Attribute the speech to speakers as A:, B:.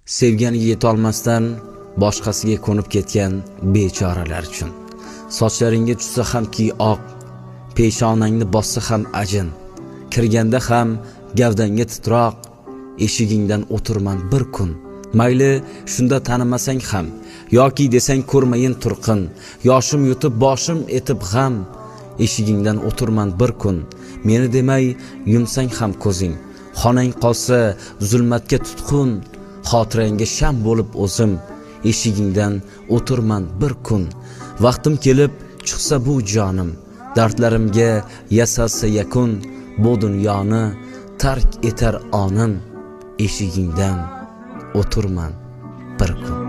A: Sevganiga yetolmasdan boshqasiga ko'nib ketgan bechoralar uchun. Sochlaringga tushsa hamki oq, peshonangni bossa ham ajin, kirganda ham gavdangga titroq, eshigingdan o'tirman bir kun. Mayli shunda tanimasang ham, yoki desang ko'rmayin turqin, yoshim yutib boshim etib g'am, eshigingdan o'tirman bir kun. Meni demay yumsang ham ko'zing, xonang qolsa zulmatga tutqun, xotirangga sham bo'lib o'zim, eshigingdan o'tirman bir kun. Vaqtim kelib chiqsa bu jonim, dardlarimga yasalsa yakun, bu dunyoni tark etar onim, eshigingdan o'tirman bir kun.